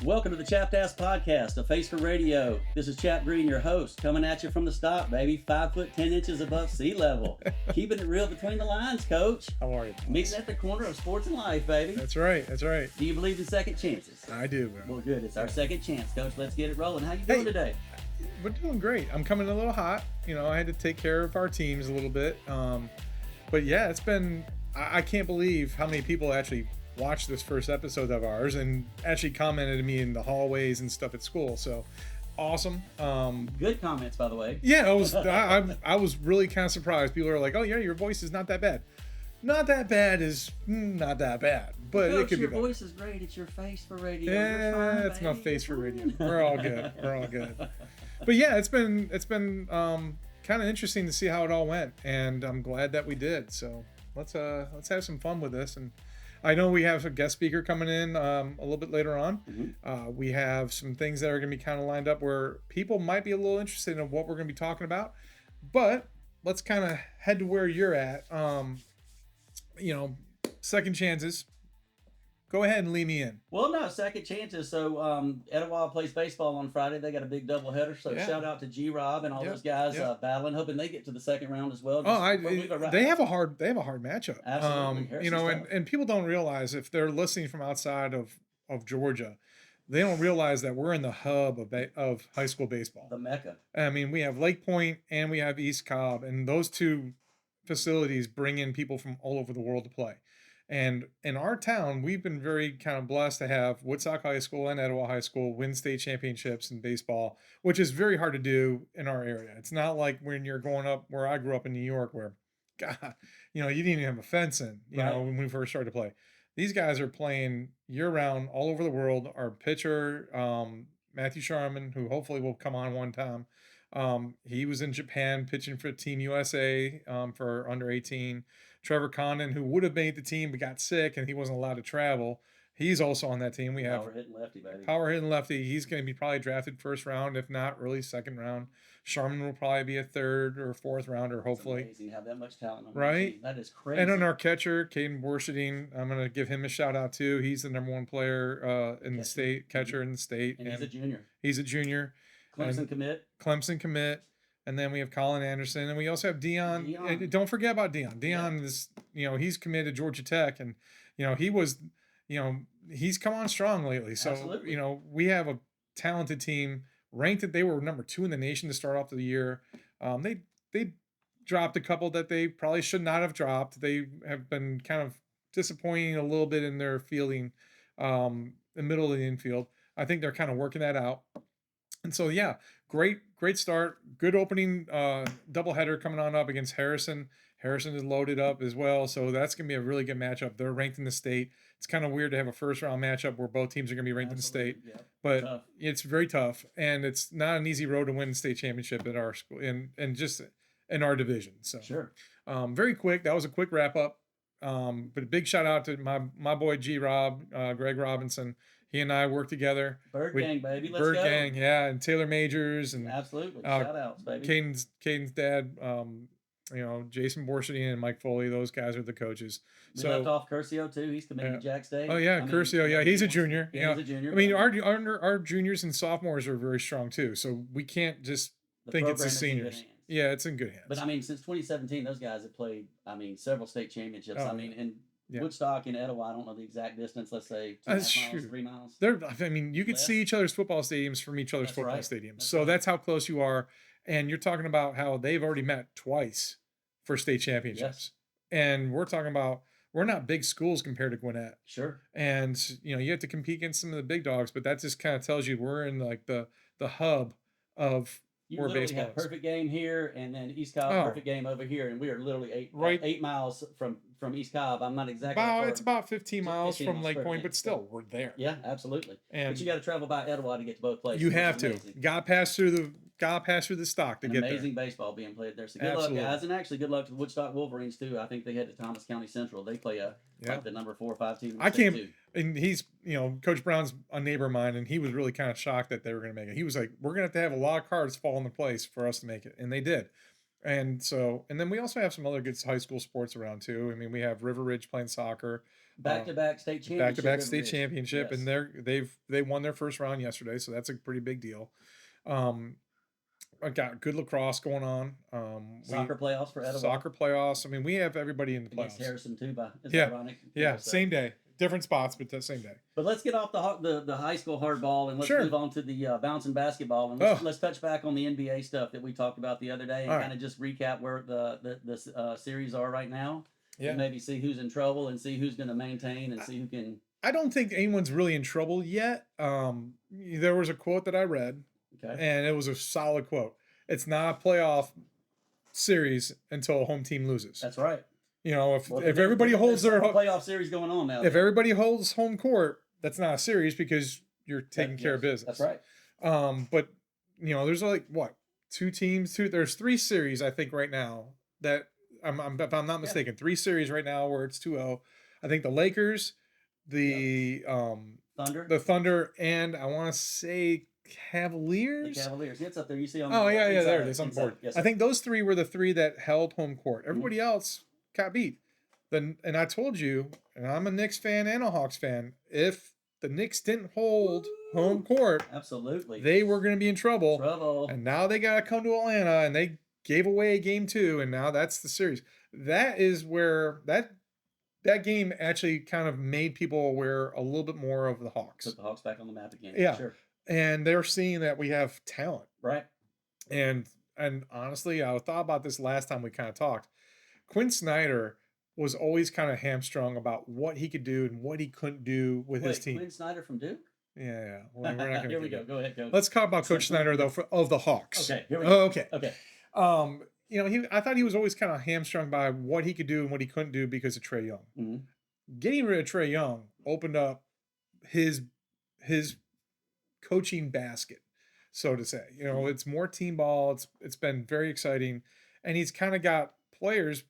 Welcome to the Chapped Podcast, a face for radio. This is Chap Green, your host, coming at you from the stop, baby. 5 foot 10 inches above sea level. Keeping it real between the lines, coach. How are you? Meeting at the corner of sports and life, baby. That's right. That's right. Do you believe in second chances? I do, bro. Well, good. It's our second chance, coach. Let's get it rolling. How you doing today? We're doing great. I'm coming a little hot. You know, I had to take care of our teams a little bit. But yeah, it's been. I can't believe how many people actually watched this first episode of ours and actually commented to me in the hallways and stuff at school. So awesome. Good comments, by the way. Yeah, I was really kind of surprised. People are like, "Oh yeah, your voice is not that bad." Not that bad is not that bad, but Coach, it could be your better. voice is great. It's your face for radio. Yeah, it's my face for radio. We're all good. We're all good. But yeah, it's been kind of interesting to see how it all went, and I'm glad that we did. So let's have some fun with this. And I know we have a guest speaker coming in a little bit later on. Mm-hmm. We have some things that are going to be kind of lined up where people might be a little interested in what we're going to be talking about. But let's kind of head to where you're at. Second chances. Go ahead and lead me in. Well, no, second chances. So, Etowah plays baseball on Friday. They got a big doubleheader. So, Yeah. shout out to G-Rob and all Yep. those guys Yep. battling, hoping they get to the second round as well. They have a hard matchup. Absolutely. And people don't realize if they're listening from outside of Georgia, they don't realize that we're in the hub of high school baseball. The Mecca. I mean, we have Lake Point and we have East Cobb, and those two facilities bring in people from all over the world to play. And in our town, we've been very kind of blessed to have Woodstock High School and Etowah High School win state championships in baseball, which is very hard to do in our area. It's not like when you're growing up where I grew up in New York, where, God, you didn't even have a fence in, Right. when we first started to play. These guys are playing year round all over the world. Our pitcher, Matthew Sharman, who hopefully will come on one time, he was in Japan pitching for Team USA for under 18. Trevor Condon, who would have made the team but got sick and he wasn't allowed to travel. He's also on that team. We have Power hitting lefty, baby. power hitting lefty. He's going to be probably drafted first round, if not early second round. Sharman will probably be a third or fourth rounder, hopefully. It's amazing to have that much talent on Right? the team. That is crazy. And on our catcher, Caden Borshadine, I'm going to give him a shout out too. He's the number one player in the state, catcher in the state. And he's a junior. He's a junior. Clemson commit. Clemson commit. And then we have Colin Anderson, and we also have Dion. And don't forget about Dion. Dion is, he's committed to Georgia Tech, and he was, he's come on strong lately. So Absolutely. we have a talented team. Ranked that they were number 2 in the nation to start off the year. They dropped a couple that they probably should not have dropped. They have been kind of disappointing a little bit in their fielding, the middle of the infield. I think they're kind of working that out. And so, yeah, great start. Good opening doubleheader coming on up against Harrison. Harrison is loaded up as well, so that's going to be a really good matchup. They're ranked in the state. It's kind of weird to have a first-round matchup where both teams are going to be ranked in the state, but tough. It's very tough, and it's not an easy road to win the state championship at our school and just in our division. So, sure. Very quick. That was a quick wrap-up, but a big shout-out to my boy G-Rob, Greg Robinson. He and I work together. Gang, baby. Let's Bird go. Gang, yeah, and Taylor Majors and absolutely shout outs, baby. Caden's dad, Jason Borshadine and Mike Foley. Those guys are the coaches. We left off Curcio too. He's committed to Jack State. Oh yeah, Curcio. Yeah, he's a junior. Yeah, he's a junior. I mean, our juniors and sophomores are very strong too. So we can't just think it's the seniors. Yeah, it's in good hands. But I mean, since 2017, those guys have played. several state championships. Woodstock and Etowah, I don't know the exact distance. Let's say 2.5 miles, 3 miles. You could see each other's football stadiums from each other's football stadiums. That's how close you are. And you're talking about how they've already met twice for state championships. Yes. And we're talking about we're not big schools compared to Gwinnett. Sure. And you have to compete against some of the big dogs, but that just kind of tells you we're in like the hub of where baseball have perfect game here, and then East Cobb perfect game over here, and we are literally 8 miles from East Cobb. I'm not exactly. It's about 15 miles from Lake Point, but still, we're there. Yeah, absolutely. But you got to travel by Etowah to get to both places. You have to. Got to pass through the stock to get there. Amazing baseball being played there. So good luck, guys, and actually good luck to the Woodstock Wolverines too. I think they head to Thomas County Central. They play like the number 4 or 5 team. I can't. And he's, Coach Brown's a neighbor of mine, and he was really kind of shocked that they were going to make it. He was like, "We're going to have a lot of cards fall into place for us to make it," and they did. And then we also have some other good high school sports around too. I mean, we have River Ridge playing soccer. Back-to-back state championship. Back-to-back state championship, Yes. and they won their first round yesterday, so that's a pretty big deal. I got good lacrosse going on. Soccer playoffs for Etowah. Soccer playoffs. I mean, we have everybody in the playoffs. Against Harrison too, it's Yeah. ironic. Yeah, same day, different spots, but the same day. But let's get off the high school hardball and let's Sure. move on to the bouncing basketball, and let's touch back on the NBA stuff that we talked about the other day and kind of just recap where the series are right now. Yeah. And maybe see who's in trouble and see who's going to maintain and see who can. I don't think anyone's really in trouble yet. There was a quote that I read, and it was a solid quote. It's not a playoff series until a home team loses. That's right. You know, if everybody holds their playoff series going on now. If everybody holds home court, that's not a series because you're taking care of business. That's right. But you know, there's like what, there's 3 series I think right now that if I'm not mistaken, 3 series right now where it's 2-0. I think the Lakers, the Thunder, and I want to say Cavaliers. The Cavaliers. It's up there. You see on. Yeah, there it is on board. Yes, I think those 3 were the 3 that held home court. Everybody else got beat. And I told you, and I'm a Knicks fan and a Hawks fan, if the Knicks didn't hold home court, absolutely, they were going to be in trouble. And now they got to come to Atlanta, and they gave away game 2, and now that's the series. That is where that game actually kind of made people aware a little bit more of the Hawks. Put the Hawks back on the map again. Yeah. Sure. And they're seeing that we have talent. Right. And honestly, I thought about this last time we kind of talked. Quinn Snyder was always kind of hamstrung about what he could do and what he couldn't do with his team. Quinn Snyder from Duke? Yeah. Well, we're not going to Here we go. Go ahead. Go. Let's talk about Coach Snyder, though, of the Hawks. Okay. Here we go. Okay. You know, I thought he was always kind of hamstrung by what he could do and what he couldn't do because of Trae Young. Mm-hmm. Getting rid of Trae Young opened up his coaching basket, so to say. You know, it's more team ball. It's been very exciting, and he's kind of got players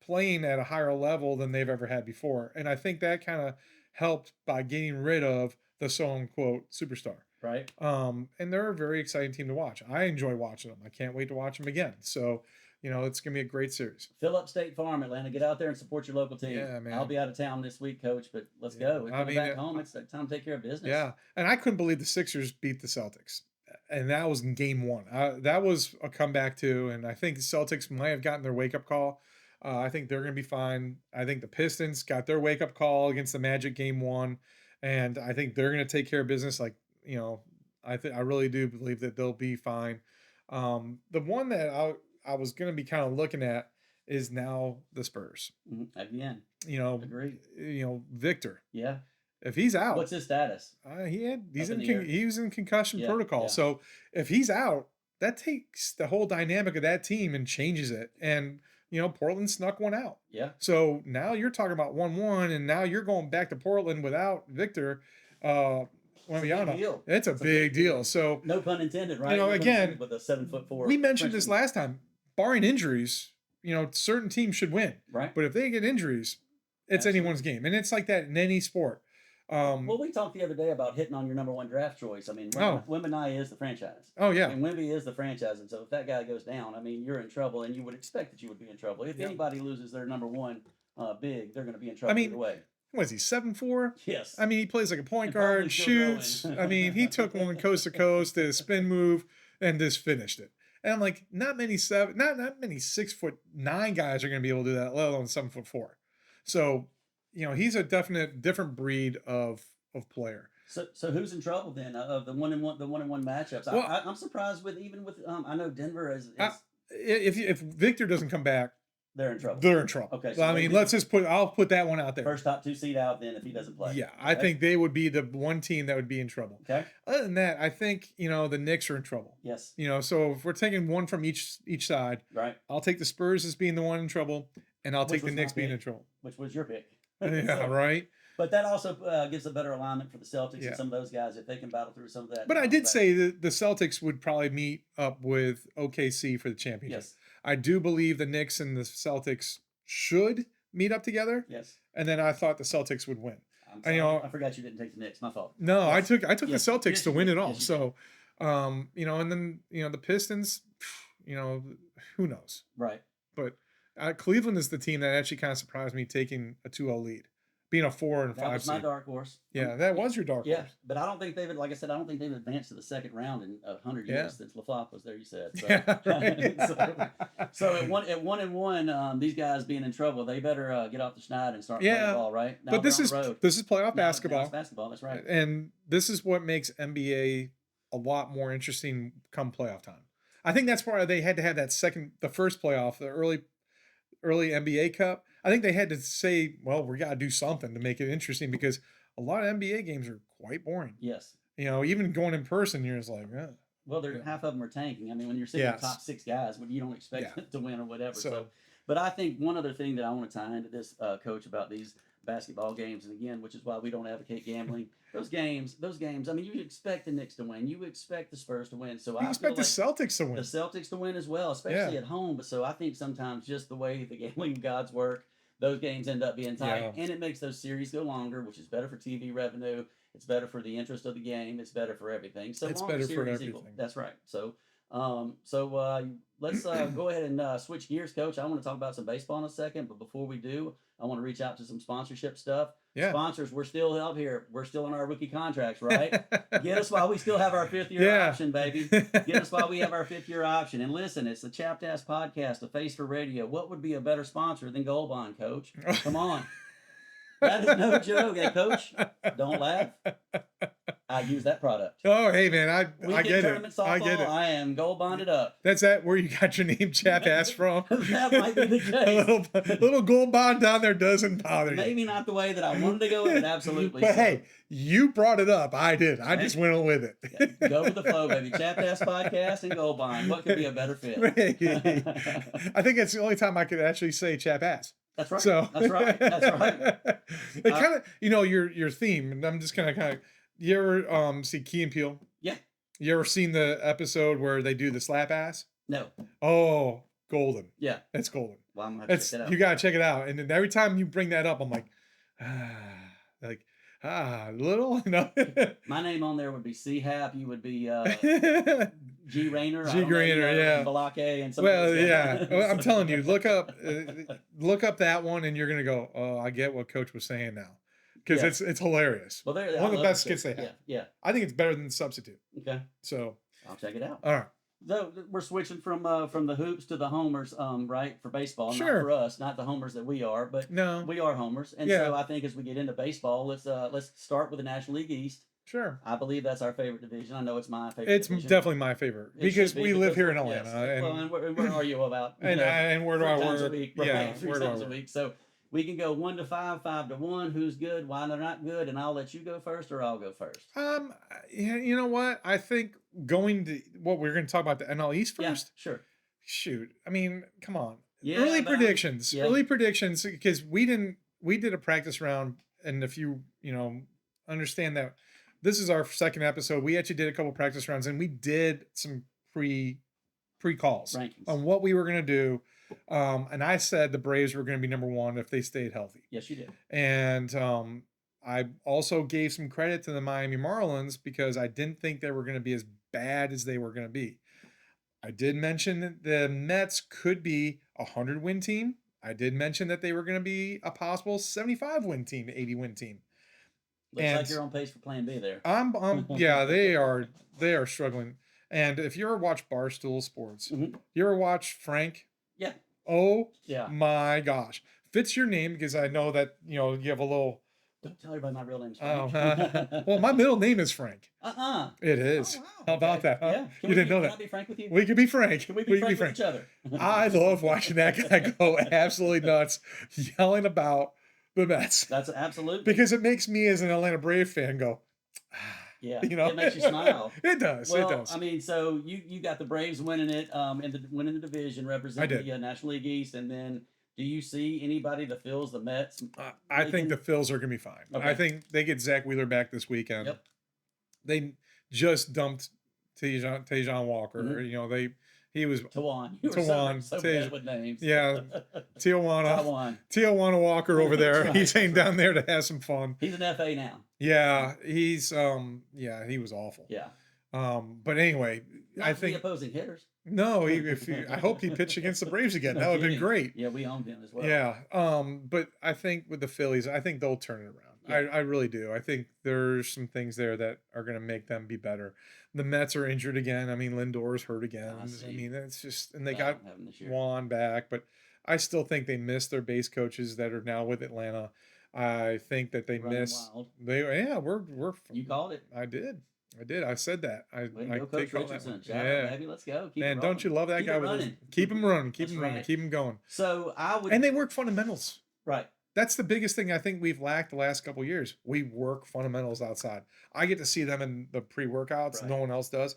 playing at a higher level than they've ever had before. And I think that kind of helped by getting rid of the so-unquote superstar. Right. And they're a very exciting team to watch. I enjoy watching them. I can't wait to watch them again. So, you know, it's going to be a great series. Fill up State Farm, Atlanta. Get out there and support your local team. Yeah, man. I'll be out of town this week, Coach, but let's go. We're coming back home. It's time to take care of business. Yeah. And I couldn't believe the Sixers beat the Celtics. And that was in game 1. That was a comeback too. And I think the Celtics might have gotten their wake-up call. I think they're going to be fine. I think the Pistons got their wake-up call against the Magic game 1. And I think they're going to take care of business. Like, you know, I really do believe that they'll be fine. The one that I was going to be kind of looking at is now the Spurs. Again. You know, agreed. You know, Victor. Yeah. If he's out, what's his status? He was in concussion protocol. Yeah. So if he's out, that takes the whole dynamic of that team and changes it. And you know, Portland snuck one out. Yeah. So now you're talking about 1-1, and now you're going back to Portland without Victor. It's a big deal. So no pun intended, right? You know, again, with a 7'4". We mentioned this last time. Barring injuries, you know, certain teams should win. Right. But if they get injuries, it's anyone's game, and it's like that in any sport. Well, we talked the other day about hitting on your number 1 draft choice. I mean, Wembanyama is the franchise. Oh, yeah. And Wemby is the franchise. And so if that guy goes down, I mean, you're in trouble, and you would expect that you would be in trouble. If anybody loses their number 1 big, they're going to be in trouble either way. What is he, 7'4"? Yes. I mean, he plays like a point guard, shoots. I mean, he took one coast to coast, did a spin move, and just finished it. And I'm like, not many 6'9" guys are going to be able to do that, let alone 7'4". So, you know, he's a different breed of player. So who's in trouble then of the 1-1 matchups? Well, I'm surprised with I know Denver is if Victor doesn't come back, they're in trouble. They're in trouble. Okay. So I mean, I'll put that one out there. First top 2 seed out then if he doesn't play. Yeah, I think they would be the one team that would be in trouble. Okay. Other than that, I think, you know, the Knicks are in trouble. Yes. You know, so if we're taking one from each side, right. I'll take the Spurs as being the one in trouble, and I'll take the Knicks being in trouble. Which was your pick. Yeah, right. But that also gives a better alignment for the Celtics and some of those guys if they can battle through some of that. But I did say that the Celtics would probably meet up with OKC for the championship. Yes. I do believe the Knicks and the Celtics should meet up together. Yes. And then I thought the Celtics would win. I forgot you didn't take the Knicks. My fault. No, yes. I took the Celtics to win it all. Yes, so, you know, and then, you know, the Pistons, you know, who knows? Right. But Cleveland is the team that actually kind of surprised me taking a 2-0 lead being a 4 and That 5 was my seed. dark horse. Yeah, that was your dark Yeah, horse. but I don't think they've, like I said, I don't think they've advanced to the second round in 100 Yeah. years since LaFleur was there. You said so. Yeah, right. so at 1-1, these guys being in trouble, they better get off the schneid and start playing ball, right? Now but they're this on is the road. playoff Now basketball. it's basketball. That's right. And this is what makes NBA a lot more interesting come playoff time. I think that's why they had to have the first playoff, the early NBA Cup. I think they had to say, well, we got to do something to make it interesting because a lot of NBA games are quite boring. Yes. Even going in person, you're just like, well, half of them are tanking. I mean, when you're sitting in the top 6 guys, you don't expect to win or whatever. So, but I think one other thing that I want to tie into this, Coach, about these basketball games, and again, which is why we don't advocate gambling. Those games. I mean, you expect the Knicks to win. You expect the Spurs to win. So you expect the Celtics to win. The Celtics to win as well, especially at home. But so I think sometimes just the way the gambling gods work, those games end up being tight, and it makes those series go longer, which is better for TV revenue. It's better for the interest of the game. It's better for everything. So it's longer better series for everything. equal. That's right. So, let's go ahead and switch gears, Coach. I want to talk about some baseball in a second, but before we do, I want to reach out to some sponsorship stuff. Yeah. Sponsors, we're still out here. We're still in our rookie contracts, right? Get us while we still have our 5th year option, baby. Get us while we have our 5th year option. And listen, it's the Chapped Ass Podcast, a face for radio. What would be a better sponsor than Gold Bond, Coach? Come on. That is no joke, Coach. Don't laugh. I use that product. Oh, hey, man, I get it. Softball, I get it. I am gold bonded up. That's where you got your name Chap Ass from. That might be the case. a little gold bond down there doesn't bother you. Maybe not the way that I wanted to go with it, absolutely. But hey, you brought it up. I did. I just went with it. Yeah, go with the flow, baby. Chapped Ass Podcast and Gold Bond. What could be a better fit? I think it's the only time I could actually say Chap Ass. That's right. So that's right. That's right. It kind of, your theme, and I'm just kind of. You ever see Key and Peele? Yeah. You ever seen the episode where they do the slap ass? No. Oh, golden. Yeah. It's golden. Well, I'm gonna have to check it out. You gotta check it out. And then every time you bring that up, I'm like, little. No. My name on there would be C Hap. You would be G Rayner. G Rayner, yeah. Balake and some. Well, yeah. I'm telling you, look up that one, and you're gonna go, oh, I get what Coach was saying now. Because it's hilarious. Well, one of the best skits they have. Yeah. I think it's better than the Substitute. Okay. So I'll check it out. All right. So we're switching from the hoops to the homers, right, for baseball. Sure. Not for us, not the homers that we are, but no, we are homers. And so I think as we get into baseball, let's start with the National League East. Sure. I believe that's our favorite division. I know it's my favorite. It's division. definitely my favorite because we live here in Atlanta. Yes. And where are you about? And where do I work? Three times a week. So we can go 1 to 5, 5 to 1. Who's good? Why they're not good? And I'll let you go first, or I'll go first. You know what? I think we're going to talk about the NL East first. Yeah, sure. Shoot, I mean, come on. Yeah, early predictions, because we did a practice round, and if you understand that this is our second episode, we actually did a couple practice rounds, and we did some pre-calls rankings on what we were going to do. And I said the Braves were going to be number 1 if they stayed healthy. Yes, you did. And I also gave some credit to the Miami Marlins because I didn't think they were going to be as bad as they were going to be. I did mention that the Mets could be a 100-win team. I did mention that they were going to be a possible 75-win team, 80-win team. Looks like you're on pace for Plan B there. Yeah, they are struggling. And if you ever watch Barstool Sports, you ever watch Frank? Yeah. Oh, yeah. My gosh. Fits your name because I know that, you have a little... Don't tell everybody my real name's Frank. Well, my middle name is Frank. It is. Oh, wow. How about that? Huh? Yeah. You didn't know that. Can I be frank with you? We could be frank. Can we be frank with each other? I love watching that guy go absolutely nuts, yelling about the Mets. That's absolutely. Because it makes me as an Atlanta Brave fan go, yeah, it makes you smile. It does. Well, it does. I mean, so you got the Braves winning it, winning the division, representing the National League East, and then do you see anybody that fills the Mets? I think the Phils are going to be fine. Okay. I think they get Zach Wheeler back this weekend. Yep. They just dumped Tejan Walker. He was Tawan. You were so bad with names. Yeah, Tijuana Walker over there. Right. He's ain't down there to have some fun. He's an FA now. Yeah, he was awful. Yeah. But anyway, Not I to the think opposing hitters. no. I hope he pitched against the Braves again. No That would have been kidding. great. Yeah, we owned him as well. Yeah. But I think with the Phillies, I think they'll turn it around. Yeah. I really do. I think there's some things there that are going to make them be better. The Mets are injured again. I mean, Lindor's hurt again. I see. I mean, it's just, and they I got don't have him this year. Juan back, but I still think they missed their base coaches that are now with Atlanta. I think that they Running miss. wild. We're. You called it. I did. I said that. I Go, take Coach all that Richardson. one. Shout Yeah. out, baby. Let's go. Keep Man, it don't you love that Keep guy it with his, running. keep him running, keep That's him running, right. keep him going. So I would. And they work fundamentals. Right. That's the biggest thing I think we've lacked the last couple of years. We work fundamentals outside. I get to see them in the pre-workouts. Right. No one else does.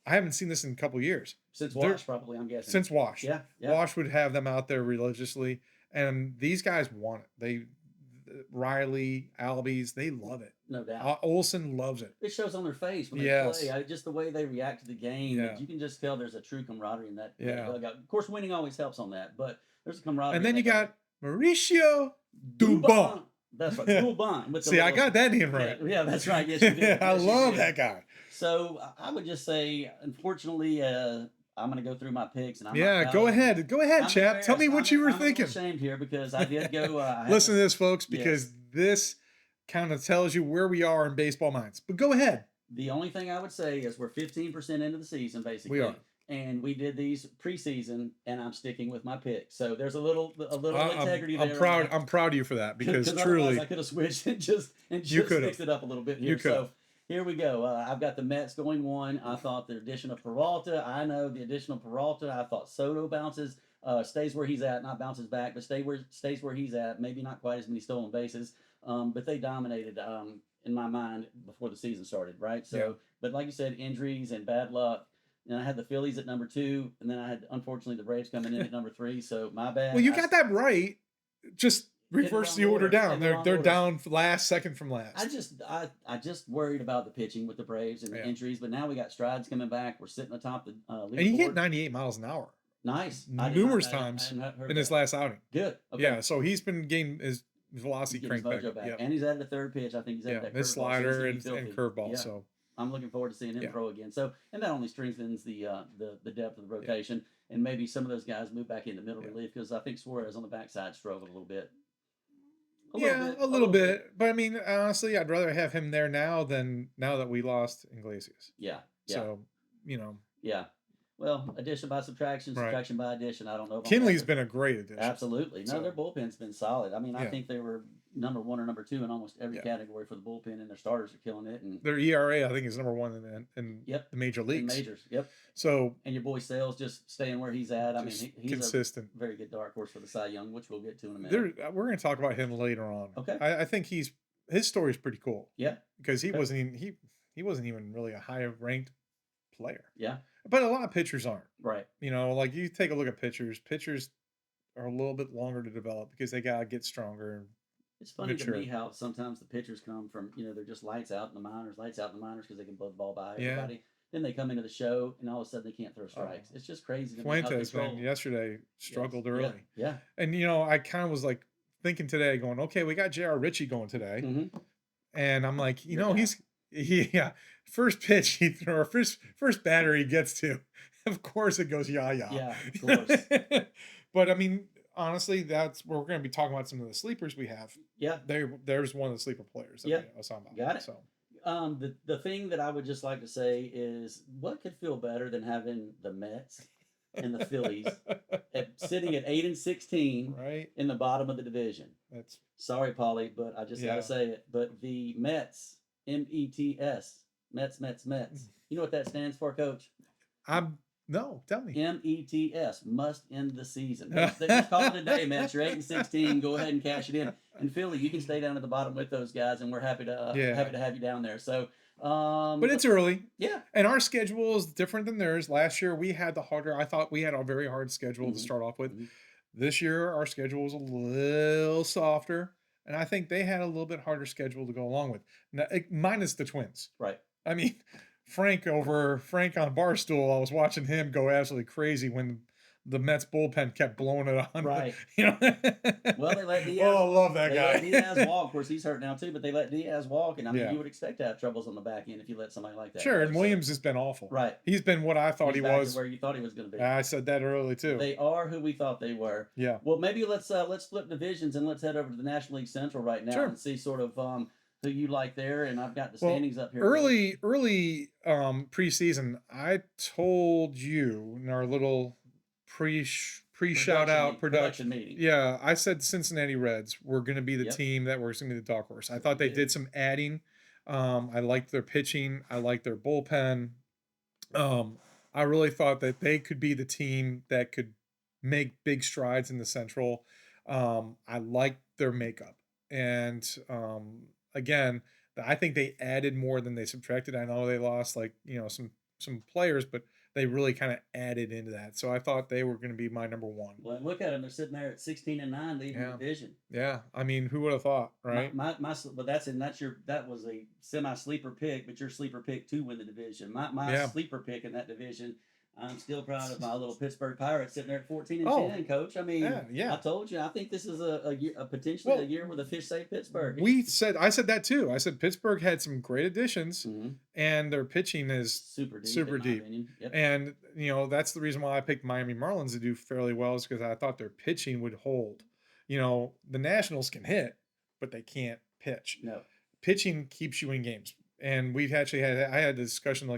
I haven't seen this in a couple of years. Since They're- Wash, probably, I'm guessing. Since Wash. Yeah. Wash would have them out there religiously. And these guys want it. Riley, Albies, they love it. No doubt. Olsen loves it. It shows on their face when they Yes. play. Just the way they react to the game. Yeah. You can just tell there's a true camaraderie in that Yeah. dugout. Of course, winning always helps on that, but there's a camaraderie. And then in you that got Mauricio Dubon. That's right. Dubon. With the See, I little- got that name right. Yeah, that's right. Yes, you did. I Yes, you love did. that guy. So I would just say, unfortunately, I'm going to go through my picks. And I'm Yeah, not go proud of them. ahead. Go ahead, I'm Chap. Tell me embarrassed. what you were I'm a little thinking. ashamed here because I did go. Listen to this, folks, Yes. because this kind of tells you where we are in baseball minds. But go ahead. The only thing I would say is we're 15% into the season, basically. We are. And we did these preseason, and I'm sticking with my pick. So there's a little integrity I'm there. proud. I'm proud of you for that because otherwise truly, I could have switched and just You could've. fixed it up a little bit here. You could've. So here we go. I've got the Mets going one. I thought the addition of Peralta. I know the addition of Peralta. I thought Soto bounces, stays where he's at, not bounces back, but stays where he's at. Maybe not quite as many stolen bases, but they dominated in my mind before the season started, right? So, Yeah. but like you said, injuries and bad luck. And I had the Phillies at number 2, and then I had, unfortunately, the Braves coming in at number 3. So my bad. well, you got that right. Just reverse the wrong order order. down. In the They're wrong they're order. down last, second from last. I just worried about the pitching with the Braves and the Yeah. injuries, but now we got Strides coming back. We're sitting atop the leaderboard. And he hit 98 miles an hour Nice. numerous times in his last outing. Good. Okay. Yeah, so he's been gaining his velocity He's getting cranked his mojo back. back. Yep. And he's added a third pitch. I think he's added Yeah, that his curveball, so slider it's gonna and be filthy. curveball. Yeah. So I'm looking forward to seeing him Yeah. throw again. So, and that only strengthens the depth of the rotation, and maybe some of those guys move back into middle relief because I think Suarez on the backside struggled a little bit. a little bit. But I mean, honestly, I'd rather have him there now than now that we lost Iglesias. Yeah. Yeah. So, you know, Yeah. Well, addition by subtraction, Right. subtraction by addition. I don't know. If I'm Kinley's that- been a great addition. Absolutely. No, So- their bullpen's been solid. I mean, I Yeah. think they were number 1 or number 2 in almost every Yeah. category for the bullpen, and their starters are killing it. And Their ERA, I think, is number 1 in Yep. the major in leagues. majors. Yep. So And your boy Sales just staying where he's at. I mean, just he's consistent. a very good dark horse for the Cy Young, which we'll get to in a minute. We're going to talk about him later on. Okay. I think his story is pretty cool Yeah. because he Okay. wasn't even really a high ranked player. Yeah. But a lot of pitchers aren't. Right. You know, like you take a look at pitchers. Pitchers are a little bit longer to develop because they gotta get stronger. It's funny Mature. to me how sometimes the pitchers come from, they're just lights out in the minors because they can blow the ball by Yeah. everybody. Then they come into the show and all of a sudden they can't throw strikes. It's just crazy to me how Fuentes, man, controlled- yesterday struggled Yes. early, Yeah. and I kind of was like thinking today, going, okay, we got J.R. Ritchie going today, Hmm. and I'm like, Your guy. first pitch he threw, or first batter he gets to, of course it goes yeah. Yeah, of course. But I mean, honestly, that's where we're going to be talking about some of the sleepers we have. Yeah. There's one of the sleeper players that Yeah. I was talking about. Got it. So The thing that I would just like to say is what could feel better than having the Mets and the Phillies sitting at 8-16 right, in the bottom of the division. that's Sorry, Paulie, but I just Yeah. gotta say it. But the Mets, METS, Mets. You know what that stands for, Coach? no, tell me. METS, must end the season. They just call it a day, Mets. You're 8-16. Go ahead and cash it in. And Philly, you can stay down at the bottom with those guys, and we're happy to have you down there. So, But it's early, yeah, and our schedule is different than theirs. Last year we had I thought we had a very hard schedule to Mhm. start off with. Mhm. This year our schedule was a little softer, and I think they had a little bit harder schedule to go along with. Now, minus the Twins. right. I mean, Frank on Barstool, I was watching him go absolutely crazy when the Mets bullpen kept blowing it on. Right. You know. Well, they let Diaz. Oh, I love that They guy. let Diaz walk. Of course, he's hurt now too, but they let Diaz walk, and I mean, Yeah. you would expect to have troubles on the back end if you let somebody like that. Sure, go, and so- Williams has been awful. Right. He's been what I thought He's he back was. to where you thought he was going to be. I said that early too. They are who we thought they were. Yeah. Well, maybe let's flip divisions and let's head over to the National League Central right now Sure. and see sort of who you like there. And I've got the standings up here. Early preseason, I told you in our little pre shout out production meeting. Yeah, I said Cincinnati Reds were going to be the Yep. team that was going to be the dark horse. I thought they did some adding. I liked their pitching. I liked their bullpen. I really thought that they could be the team that could make big strides in the Central. I liked their makeup. And again, I think they added more than they subtracted. I know they lost some players, but they really kind of added into that. So I thought they were going to be my number one. Well, look at them; they're sitting there at 16-9, leading the division. Yeah, I mean, who would have thought, right? But that was a semi sleeper pick, but your sleeper pick to win the division. My sleeper pick in that division. I'm still proud of my little Pittsburgh Pirates sitting there at 14-10, Coach. I mean, I told you, I think this is a potentially a year where the fish save Pittsburgh. I said that too. I said Pittsburgh had some great additions, and their pitching is super deep. Yep. And that's the reason why I picked Miami Marlins to do fairly well, is because I thought their pitching would hold. The Nationals can hit, but they can't pitch. No, pitching keeps you in games, and I had a discussion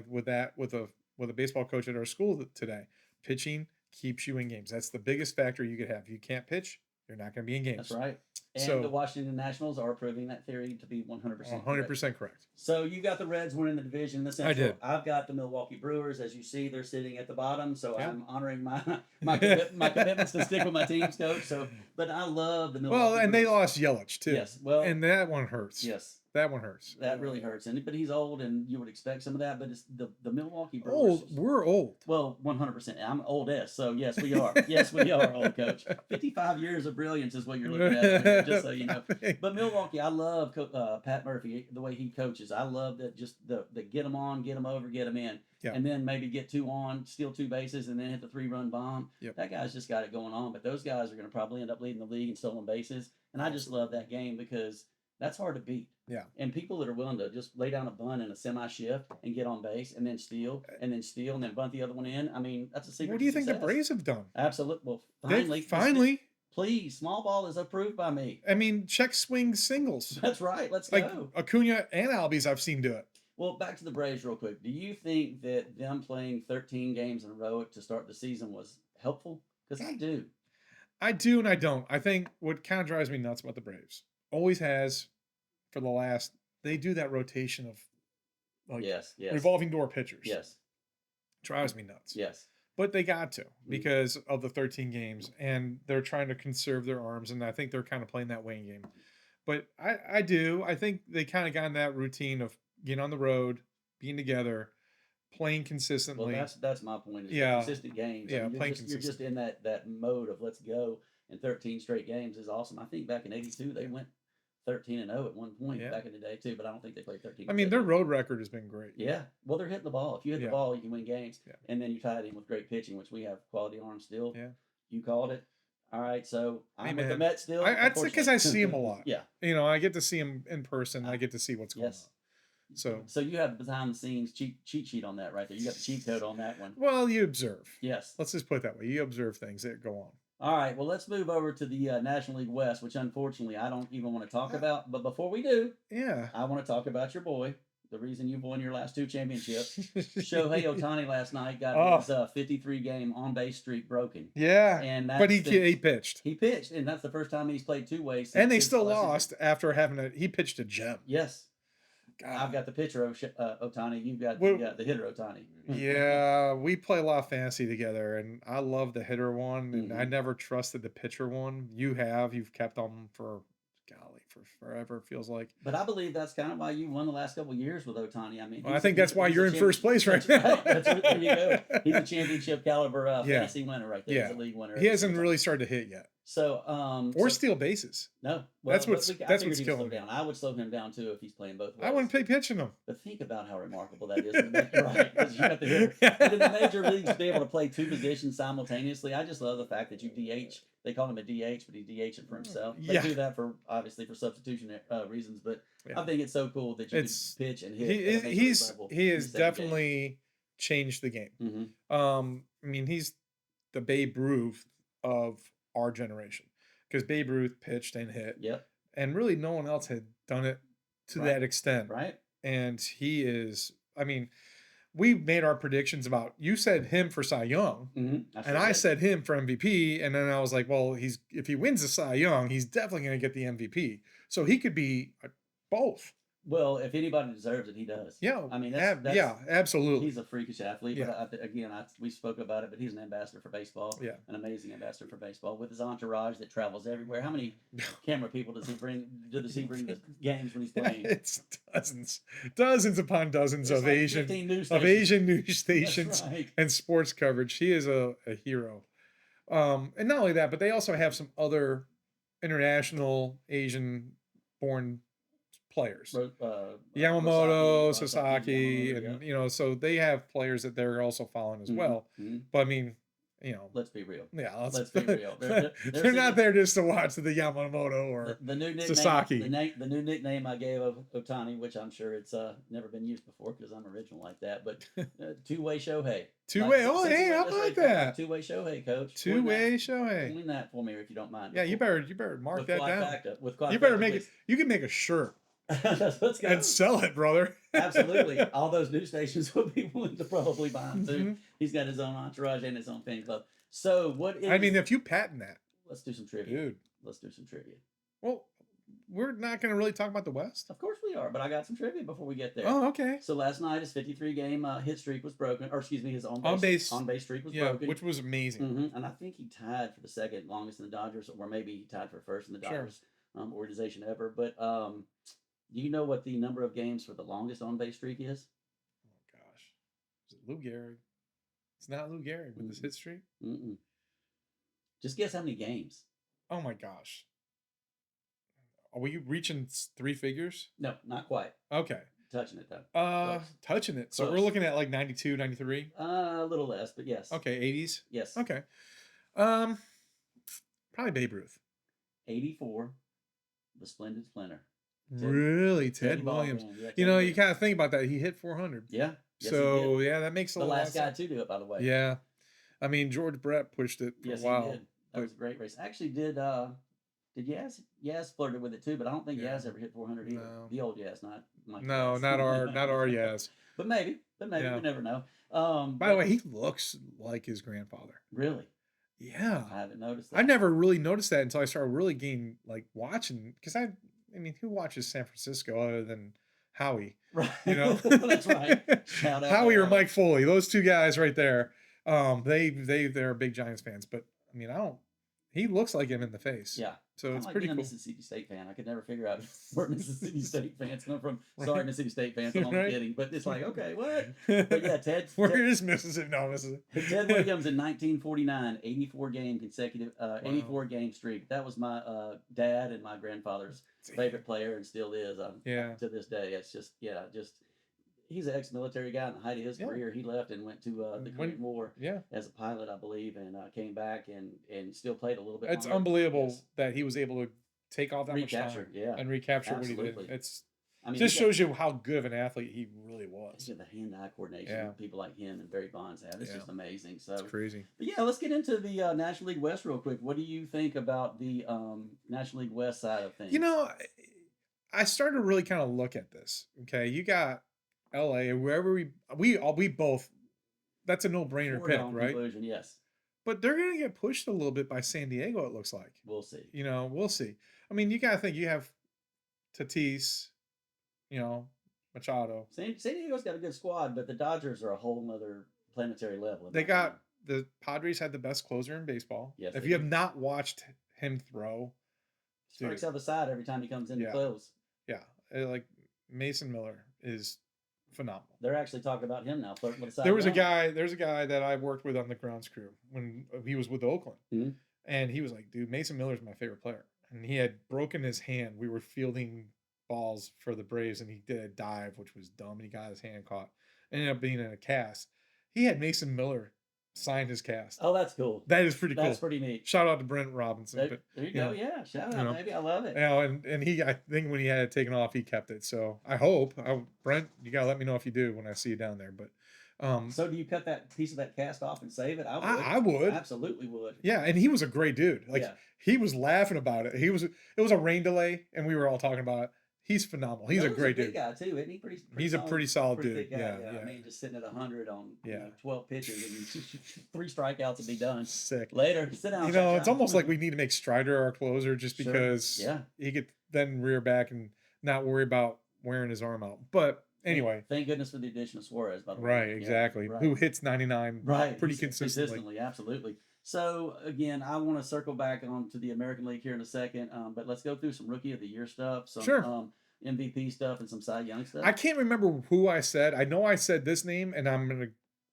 with a baseball coach at our school today. Pitching keeps you in games. That's the biggest factor you could have. If you can't pitch, you're not going to be in games. That's right. And the Washington Nationals are proving that theory to be 100% 100% correct. So you got the Reds winning the division in the Central. I did. I've got the Milwaukee Brewers. As you see, they're sitting at the bottom. So I'm honoring my commitments to stick with my teams, Coach. But I love the Milwaukee Brewers. And they lost Yelich too. Yes. Well, and that one hurts. Yes. That one hurts. That really hurts. But he's old, and you would expect some of that. But it's the Milwaukee Brewers. We're old. Well, 100%. I'm oldest, so yes, we are. Yes, we are old, Coach. 55 years of brilliance is what you're looking at, just so you know. But Milwaukee, I love Pat Murphy, the way he coaches. I love that, just the get them on, get them over, get them in. Yeah. And then maybe get 2 on, steal 2 bases, and then hit the 3-run bomb. Yep. That guy's just got it going on. But those guys are going to probably end up leading the league in stolen bases. And I just love that game because that's hard to beat. Yeah. And people that are willing to just lay down a bunt in a semi-shift and get on base and then steal and then bunt the other one in. I mean, that's a secret. What do you think the Braves have done? Absolutely. Well, finally. Please, small ball is approved by me. I mean, check swing singles. That's right. Let's go. Acuna and Albies, I've seen do it. Well, back to the Braves real quick. Do you think that them playing 13 games in a row to start the season was helpful? Because I do. I do and I don't. I think what kind of drives me nuts about the Braves, always has for the last, they do that rotation of revolving door pitchers. Yes. Drives me nuts. Yes. But they got to, because of the 13 games, and they're trying to conserve their arms, and I think they're kind of playing that weighing game. But I think they kind of got in that routine of getting on the road, being together, playing consistently. Well, that's my point. Consistent games. Yeah, I mean, playing you're just in that mode of let's go, and 13 straight games is awesome. I think back in '82 they went 13-0 at one point back in the day too, but I don't think they played 13. I mean, their road record has been great. Yeah, well, they're hitting the ball. If you hit the ball, you can win games. Yeah. And then you tie it in with great pitching, which we have quality arms still. Yeah, you called it. All right, so I'm with the Mets still. That's because I see them a lot. Yeah, I get to see them in person. I get to see what's going on. So you have behind the scenes cheat sheet on that right there. You got the cheat code on that one. Well, you observe. Yes. Let's just put it that way. You observe things that go on. All right, well, let's move over to the National League West, which unfortunately I don't even want to talk about. But before we do, I want to talk about your boy, the reason you've won your last 2 championships. Shohei Ohtani last night got his 53-game on-base streak broken. Yeah, and but he pitched. He pitched, and that's the first time he's played 2 ways. And they still lost after he pitched a gem. Yes. God. I've got the pitcher of Ohtani. You've got the hitter Ohtani. Yeah, we play a lot of fantasy together, and I love the hitter one, and I never trusted the pitcher one. You've kept them for forever, it feels like. But I believe that's kind of why you won the last couple of years with Ohtani. I mean, I think that's why you're in first place right now. There you go. He's a championship caliber fantasy winner right there. He's a league winner. He hasn't really started to hit yet. So, or steal bases. no, well, That's but what's I that's figured what's he would slow killing me. down. I would slow him down too if he's playing both I ways. wouldn't pay pitching him. But think about how remarkable that is. Right, because you got the hitter. But in the major leagues, to be able to play two positions simultaneously, I just love the fact that you DH. They call him a DH, but he's DHing for himself. They Yeah. do that for obviously for substitution reasons, but Yeah. I think it's so cool that you It's can pitch and hit he at a major league level. he in has the same game. definitely changed the game. Mhm. I mean, he's the Babe Ruth of our generation because Babe Ruth pitched and hit, Yep. and really no one else had done it to Right. that extent. Right. And he is. I mean, we made our predictions about. You said him for Cy Young, and I said him for MVP, and then I was like, well, if he wins the Cy Young, he's definitely going to get the MVP. So he could be both. Well, if anybody deserves it, he does. Yeah, I mean, yeah, absolutely. he's a freakish athlete. Yeah. But we spoke about it, but he's an ambassador for baseball. Yeah. An amazing ambassador for baseball with his entourage that travels everywhere. How many camera people does he bring? Does he bring to games when he's playing? It's dozens upon dozens It's of like Asian 15 news of stations. Asian news stations That's right. and sports coverage. He is a hero. And not only that, but they also have some other international Asian born players. Yamamoto, Sasaki, Yamamoto, and you know, so they have players that they're also following as well. But I mean, you know, let's be real. yeah, Let's be real. They're not there just to watch the Yamamoto or the new nickname, Sasaki. The new nickname I gave of Otani, which I'm sure it's never been used before because I'm original like that, but two-way Shohei. Two-way. Oh, hey, how about that? Two-way Shohei, coach. Two-way Shohei. Coin that for me if you don't mind. Yeah, you better mark that down. You better make it. You can make a shirt. Let's go. And sell it, brother. Absolutely. All those news stations would be willing to probably buy him too. He's got his own entourage and his own fan club. So what is... I mean, if you patent that. Let's do some trivia. Dude. Let's do some trivia. Well, we're not going to really talk about the West. Of course we are, but I got some trivia before we get there. Oh, okay. So last night his 53-game hit streak was broken, or excuse me, his on base streak was broken. Which was amazing. And I think he tied for the second longest in the Dodgers, or maybe he tied for first in the Dodgers organization ever. But do you know what the number of games for the longest on-base streak is? Oh, gosh. Is it Lou Gehrig? It's not Lou Gehrig with his hit streak? Just guess how many games. Oh, my gosh. Are we reaching 3 figures? No, not quite. Okay. Touching it, though. Touching it. So we're looking at like 92, 93? A little less, but yes. Okay, 80s? Yes. Okay. Probably Babe Ruth. 84, the Splendid Splinter. Really? Ted Williams. Yeah, you know, you kind of think about that. He hit 400. Yeah. Yes, so, yeah, that makes a lot of sense. The last guy to do it, by the way. Yeah. I mean, George Brett pushed it for a while. He did. That was a great race. Actually, did Yaz flirted with it too, but I don't think Yaz ever hit 400 either. No. The old Yaz, not Mike. No, not our Yaz. But maybe we never know. By the way, he looks like his grandfather. Really? Yeah. I haven't noticed that. I never really noticed that until I started really getting watching, because I mean, who watches San Francisco other than Howie? Right. You know, that's right. Shout out Howie or Mike Foley, those two guys right there. They're big Giants fans, but I mean, he looks like him in the face. Yeah. So it's pretty cool. I'm a Mississippi State fan. I could never figure out where Mississippi State fans come from. Sorry, Mississippi State fans. I'm only kidding. But it's like, okay, what? But yeah, Where is Mississippi? No, Mississippi. Ted Williams in 1949, 84 game consecutive, 84 game streak. That was my dad and my grandfather's favorite player, and still is. To this day. It's just he's an ex-military guy. In the height of his career, he left and went to the Korean War as a pilot, I believe, and came back and still played a little bit. It's unbelievable that he was able to take off that much time and recapture what he did. Just shows you how good of an athlete he really was. The hand-eye coordination that people like him and Barry Bonds have. It's just amazing. So it's crazy. But yeah, let's get into the National League West real quick. What do you think about the National League West side of things? You know, I started to really kind of look at this. Okay, you got LA, wherever we both, that's a no-brainer pick, right? Conclusion, yes. But they're going to get pushed a little bit by San Diego, it looks like. We'll see. You know, we'll see. I mean, you got to think you have Tatis, Machado. San Diego's got a good squad, but the Dodgers are a whole nother planetary level. The Padres had the best closer in baseball. Yes. If you have not watched him throw, he strikes out the side every time he comes in to close. Yeah. Like Mason Miller is phenomenal. They're actually talking about him now. Flirting with the side. There's a guy that I worked with on the grounds crew when he was with Oakland. And he was like, dude, Mason Miller's my favorite player. And he had broken his hand. We were fielding balls for the Braves, and he did a dive, which was dumb. And he got his hand caught. Ended up being in a cast. He had Mason Miller sign his cast. Oh, that's cool. That is pretty cool. That's pretty neat. Shout out to Brent Robinson. There you go. Yeah, shout out, baby. I love it. And he, I think when he had it taken off, he kept it. So I hope, Brent, you gotta let me know if you do when I see you down there. But so do you cut that piece of that cast off and save it? I would. Absolutely would. Yeah, and he was a great dude. Like he was laughing about it. It was a rain delay, and we were all talking about it. He's phenomenal. He's a great dude. Guy too, isn't he? He's a pretty solid dude. Yeah. I mean, just sitting at 100 on 12 pitches and 3 strikeouts and be done. Sick. Later, sit down. It's almost like we need to make Strider our closer just because he could then rear back and not worry about wearing his arm out. But anyway, thank goodness for the addition of Suarez, by the way. Right, exactly. Right. Who hits 99 pretty consistently. Absolutely. So again, I want to circle back on to the American League here in a second, but let's go through some Rookie of the Year stuff, some MVP stuff, and some Cy Young stuff. I can't remember who I said. I know I said this name, and I'm gonna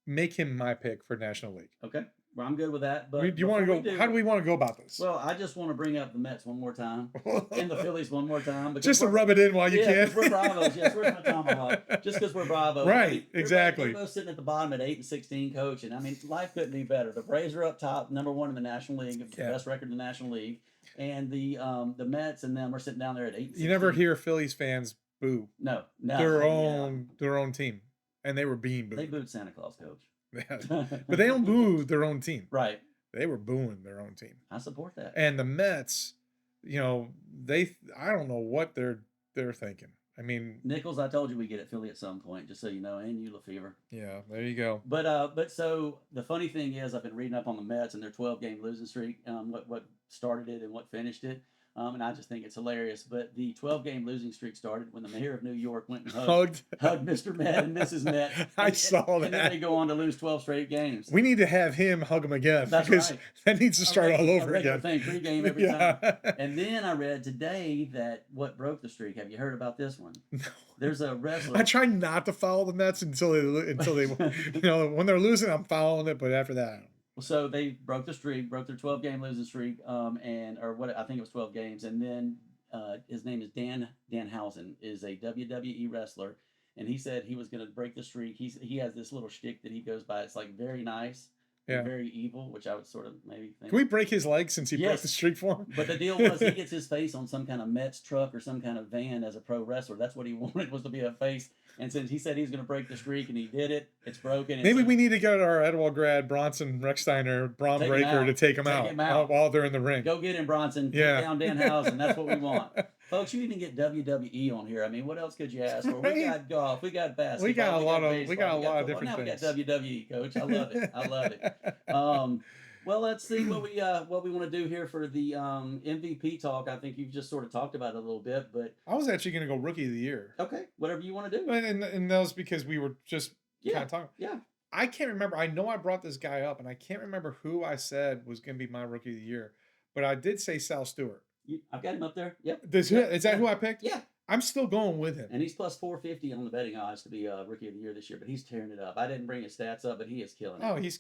make him my pick for National League. Okay. Well, I'm good with that. But do you want to go? How do we want to go about this? Well, I just want to bring up the Mets one more time and the Phillies one more time. Just to rub it in while you can. We're Bravos. Yes, where's my tomahawk? Just because we're Bravos. Right, exactly. We're both sitting at the bottom at 8-16 coaching. I mean, life couldn't be better. The Braves are up top, number 1 in the National League, best record in the National League. And the Mets and them are sitting down there at 8-16. You never hear Phillies fans boo. No. Their own team. And they were being booed. They booed Santa Claus, coach. But they don't boo their own team. Right. They were booing their own team. I support that. And the Mets, I don't know what they're thinking. I mean, Nichols, I told you we get at Philly at some point, just so you know, and you, LeFever. Yeah, there you go. But so the funny thing is, I've been reading up on the Mets and their 12-game losing streak, what started it and what finished it. And I just think it's hilarious. But the 12-game losing streak started when the mayor of New York went and hugged Mr. Met and Mrs. Met. I saw that. And then they go on to lose 12 straight games. We need to have him hug them again. That's because right. That needs to start all over again. Thing, 3 game every time. And then I read today that what broke the streak. Have you heard about this one? No. There's a wrestler. I try not to follow the Mets until they when they're losing, I'm following it. But after that, so they broke the streak, broke their 12-game losing streak, I think it was 12 games, and then his name is Dan Danhausen, is a WWE wrestler, and he said he was going to break the streak. He has this little shtick that he goes by. It's like very nice, very evil, which I would sort of maybe think. Can we break his leg since he broke the streak for him? But the deal was he gets his face on some kind of Mets truck or some kind of van as a pro wrestler. That's what he wanted, was to be a face. And since he said he's going to break the streak and he did it, it's broken. Maybe we need to get our Edwald grad Bronson Rechsteiner Braun Breaker to take him out while they're in the ring. Go get him, Bronson. Take down Danhausen. That's what we want. Folks, you even get WWE on here. I mean, what else could you ask for? We got golf. We got basketball. We got a lot of different things. Now we got WWE, Coach. I love it. I love it. Well, let's see what we want to do here for the MVP talk. I think you've just sort of talked about it a little bit, but I was actually going to go Rookie of the Year. Okay, whatever you want to do. And that was because we were just kind of talking. Yeah. I can't remember. I know I brought this guy up, and I can't remember who I said was going to be my Rookie of the Year, but I did say Sal Stewart. I've got him up there. Yep. Is that who I picked? Yeah. I'm still going with him. And he's plus 450 on the betting odds to be Rookie of the Year this year, but he's tearing it up. I didn't bring his stats up, but he is killing it. Oh, he's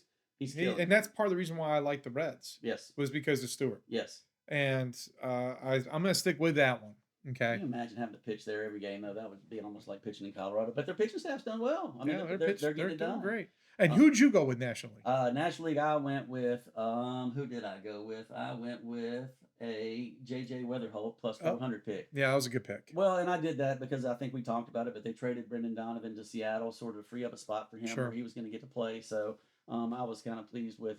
killing and that's part of the reason why I like the Reds. Yes. Was because of Stewart. Yes. And I'm going to stick with that one. Okay. Can you imagine having to pitch there every game, though? That would be almost like pitching in Colorado. But their pitching staff's done well. I mean, they're getting it done. Great. And who'd you go with National League? National League, I went with, who did I go with? I went with a J.J. Weatherholt plus 400 pick. Yeah, that was a good pick. Well, and I did that because I think we talked about it, but they traded Brendan Donovan to Seattle, sort of free up a spot for him where he was going to get to play. So I was kind of pleased with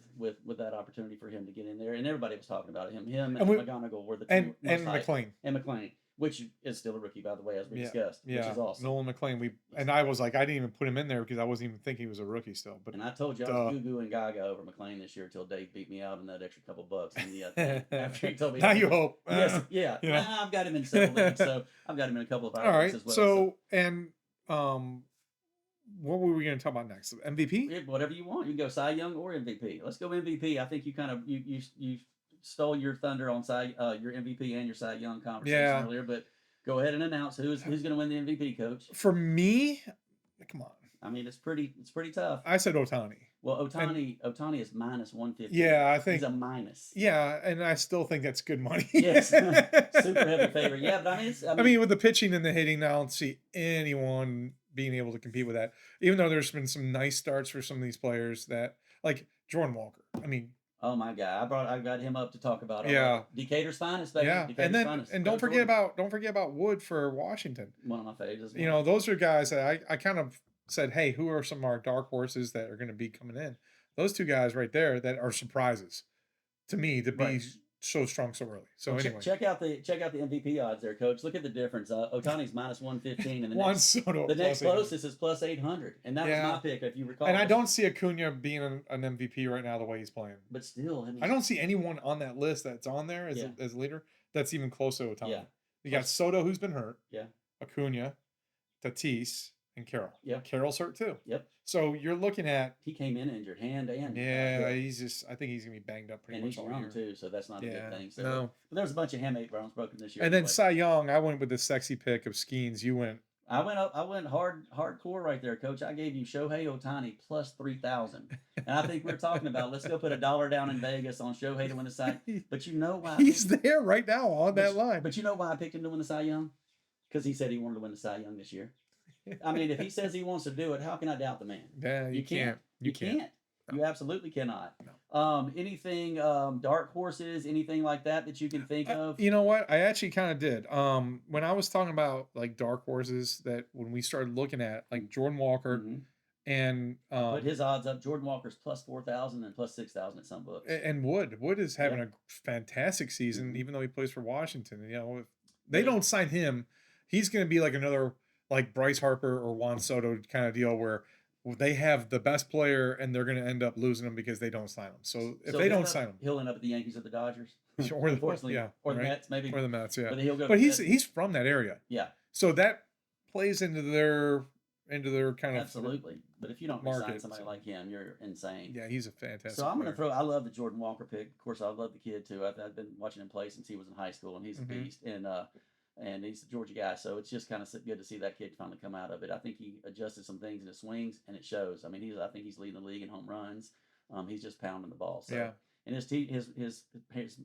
that opportunity for him to get in there. And everybody was talking about him. Him and McGonigal were the two. And McLean. And McLean. Which is still a rookie, by the way, as we discussed, which is awesome. Nolan McLean. And I was like, I didn't even put him in there because I wasn't even thinking he was a rookie still. And I told you I was goo-goo and gaga over McLean this year until Dave beat me out in that extra couple bucks. And after he told me, now you hope. Yes, yeah. I've got him in several leagues, so I've got him in a couple of our leagues as well. So, and what were we going to talk about next? MVP? Yeah, whatever you want. You can go Cy Young or MVP. Let's go MVP. I think you kind of you stole your thunder on your MVP and your Cy Young conversation earlier, but. Go ahead and announce who's going to win the MVP, Coach. For me, come on. I mean, it's pretty tough. I said Otani. Well, And Otani is minus 115. yeah, I He's think a minus. yeah, and I still think that's good money. Yes, super heavy favorite. Yeah, but I mean, with the pitching and the hitting, I don't see anyone being able to compete with that. Even though there's been some nice starts for some of these players that, like Jordan Walker. I mean, oh my God, I got him up to talk about yeah, Decatur's finest, baby. yeah, Decatur's finest. and don't forget about Wood for Washington. One of my favorites as well. You know, those are guys that I kind of said, hey, who are some of our dark horses that are going to be coming in? Those two guys right there that are surprises to me to be Right. so strong so early. So Well, anyway, check out the MVP odds there, Coach. Look at the difference. Otani's minus 115, and Juan Soto the next plus 800. closest is plus 800, and that was Yeah. my pick, if you recall. And I don't see Acuna being an MVP right now the way he's playing. But still, I mean, I don't see anyone on that list that's on there as a leader that's even close to Otani. Yeah. You got Soto, who's been hurt. Yeah. Acuna, Tatis, and Carroll. Yeah. Carroll's hurt too. Yep. So you're looking at He came in injured, hand and yeah, I think he's gonna be banged up pretty and much he's all young year. too, so that's not a Yeah, good thing. So, no. but there was a bunch of hamate bones broken this year. And then anyway. Cy Young, I went with the sexy pick of Skeens. You went. I went hardcore right there, Coach. I gave you Shohei Otani plus 3,000, and I think we're talking about let's go put $1 down in Vegas on Shohei to win the Cy. But you know why? He's there right now on that line. But you know why I picked him to win the Cy Young? Because he said he wanted to win the Cy Young this year. I mean, if he says he wants to do it, how can I doubt the man? Yeah, you can't. You can't. No. You absolutely cannot. No. Anything dark horses, anything like that you can think of? You know what? I actually kind of did. When I was talking about like dark horses, that when we started looking at like Jordan Walker Mhm. and Put his odds up. Jordan Walker's plus 4,000 and plus 6,000 at some books. and Wood is having Yeah. a fantastic season, Mhm. even though he plays for Washington. You know, if they don't sign him, he's going to be like another like Bryce Harper or Juan Soto kind of deal where they have the best player and they're going to end up losing him because they don't sign him. So if they don't sign him, he'll end up at the Yankees or the Dodgers. or the Unfortunately, yeah, or the right? Mets maybe. Or the Mets, yeah. But he'll go. But to he's from that area, yeah, so that plays into their kind of absolutely. But if you don't sign market, somebody like him, you're insane. yeah, he's a fantastic. So I'm going to player. throw. I love the Jordan Walker pick. Of course, I love the kid too. I've been watching him play since he was in high school, and he's a Mhm. beast. And he's a Georgia guy, so it's just kind of good to see that kid finally come out of it. I think he adjusted some things in his swings, and it shows. I mean, I think he's leading the league in home runs. He's just pounding the ball. So. Yeah. And his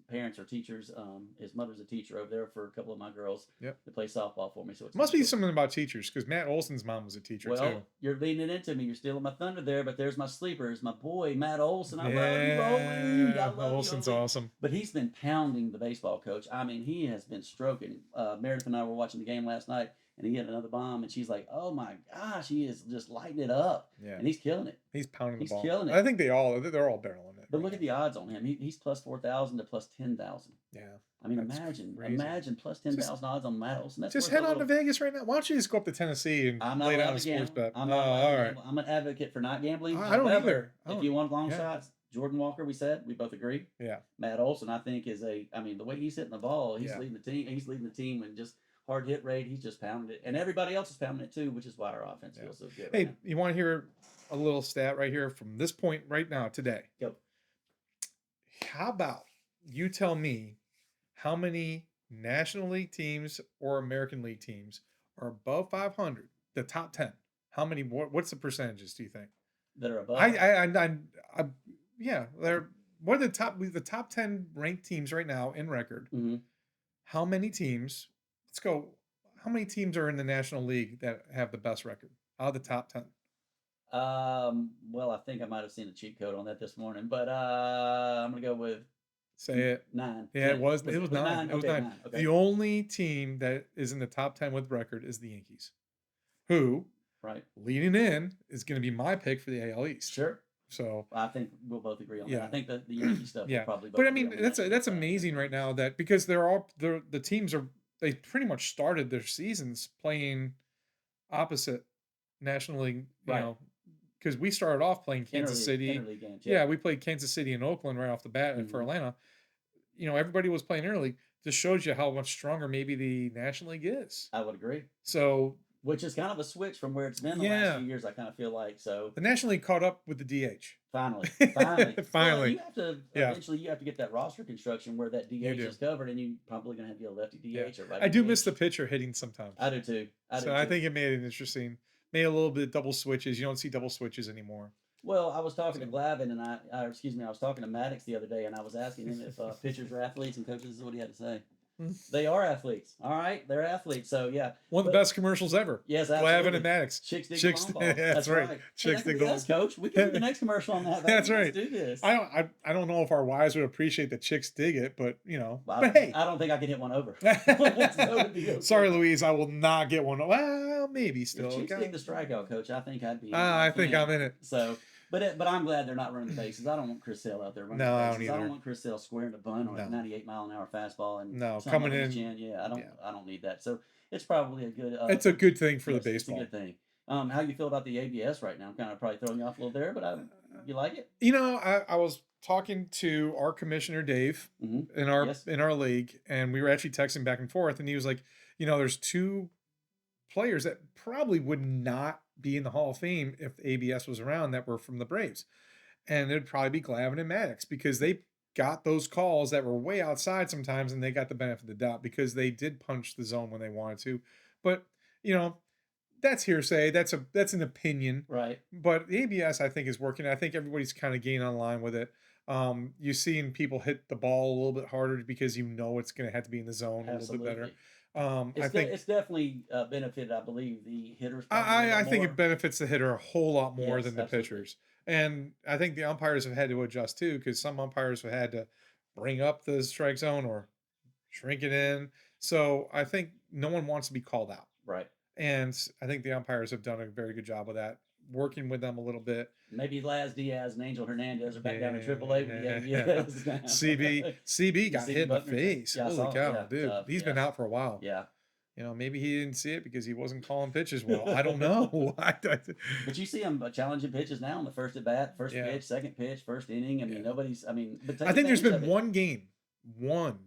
parents are teachers. His mother's a teacher over there for a couple of my girls. Yep. That play softball for me. So it Must be something about teachers because Matt Olson's mom was a teacher well, too. you're leading it into me. You're stealing my thunder there, but there's my sleepers, my boy Matt Olson. I love you, Ollie. I love Olson's you, Ollie. awesome. But he's been pounding the baseball, Coach. I mean, he has been stroking. Meredith and I were watching the game last night, and he hit another bomb, and she's like, "Oh my gosh, he is just lighting it up." Yeah. And he's killing it. He's pounding He's the ball. killing it. I think they're all barreling it. But look at the odds on him. He's plus 4,000 to plus 10,000. Yeah. I mean, That's crazy. imagine plus 10,000 odds on Matt Olson. That's Just worth head a on to little- Vegas right now. Why don't you just go up to Tennessee and I'm not lay down allowed a to sports gamble. bet? I'm not allowed all to right. gamble. I'm an advocate for not gambling. I don't However, either. If you want long yeah. shots, Jordan Walker, we both agree. Yeah. Matt Olson, I think, I mean, the way he's hitting the ball, he's Yeah. leading the team. He's leading the team and just hard hit rate. He's just pounding it, and everybody else is pounding it too, which is why our offense Yeah. feels so good. Hey, right now. you want to hear a little stat right here from this point right now today? Go. How about you tell me how many National League teams or American League teams are above 500? The top 10. How many? What's the percentages? Do you think? That are above. Yeah. They're what are the top 10 ranked teams right now in record? Mhm. How many teams? Let's go. How many teams are in the National League that have the best record? Out of the top 10. Well, I think I might have seen a cheat code on that this morning, but I'm gonna go with Say it. 9. Yeah, it was 9. It was Okay, 9. Okay. The only team that is in the top 10 with record is the Yankees, who, Right. leading in, is going to be my pick for the AL East. Sure. So, I think we'll both agree on yeah. that. I think that the Yankee stuff. yeah. We'll probably both But I agree mean, on the that's National side. amazing right now that because the teams they pretty much started their seasons playing opposite National League, you Right. know, because we started off playing Kansas City. Interleague games. Yeah, we played Kansas City and Oakland right off the bat for Mhm. Atlanta. You know, everybody was playing early. Just shows you how much stronger maybe the National League is. I would agree. So Which is kind of a switch from where it's been the Yeah. last few years. I kind of feel like so. the National League caught up with the DH. Finally. Finally. Well, you have to Yeah. eventually you have to get that roster construction where that DH do. is covered, and you probably gonna have to get a lefty DH or right. I do miss the pitcher hitting sometimes. I do too. I think it made it interesting. Made a little bit of double switches. You don't see double switches anymore. Well, I was talking to So Glavin and excuse me, I was talking to Maddox the other day, and I was asking him if pitchers are athletes, and coaches, this is what he had to say. They are athletes. All right, they're athletes. So yeah, one of the but best commercials ever. yes, Glavin absolutely. and Maddox. Chicks dig the Chicks. long ball. Yeah, That's right. Hey, Chicks that could dig be the. us, Coach. We can do the next commercial on that. Baby. That's right. Let's do this. I don't know if our wives would appreciate that chicks dig it, but Well, But hey, I don't think I can hit one over. That would be okay. sorry, Louise, I will not get one. Well, maybe If still. chicks Okay. dig the strikeout, Coach, I think I'd be. I think I'm in it. So, but I'm glad they're not running the bases. I don't want Chris Sale out there running No, the I bases. don't I don't either. want Chris Sale squaring a bunt on a No. 98-mile-an-hour fastball and No, something coming on his in. chin. Yeah, I Yeah. don't need that. So it's probably a good. It's a good thing for the yes, it's a baseball. good thing. How you feel about the ABS right now? I'm kind of probably throwing you off a little there, but you like it? You know, I was talking to our commissioner Dave Mm-hmm. in our Yes. in our league, and we were actually texting back and forth, and he was like, there's two players that probably would not be in the Hall of Fame if ABS was around that were from the Braves, and it'd probably be Glavin and Maddox because they got those calls that were way outside sometimes, and they got the benefit of the doubt because they did punch the zone when they wanted to, but that's hearsay. That's an opinion. Right. But the ABS, I think, is working. I think everybody's kind of getting online with it. You're seeing people hit the ball a little bit harder because it's going to have to be in the zone a little bit better. I think It's definitely benefited, I believe, the hitters. I think it benefits the hitter a whole lot more Yes, than the absolutely. pitchers. And I think the umpires have had to adjust too, because some umpires have had to bring up the strike zone or shrink it in. So I think no one wants to be called out. Right. And I think the umpires have done a very good job of that, working with them a little bit. Maybe Laz Diaz and Angel Hernandez are back down in AAA with the ABS now. CB got hit in the face. Yeah, I Holy saw it. cow, Yeah, dude. tough. He's been out for a while. Yeah. Maybe he didn't see it because he wasn't calling pitches well. I don't know. But you see him challenging pitches now on the first at bat, first Yeah. pitch, second pitch, first inning. I mean, but take I think there's advantage been of it. one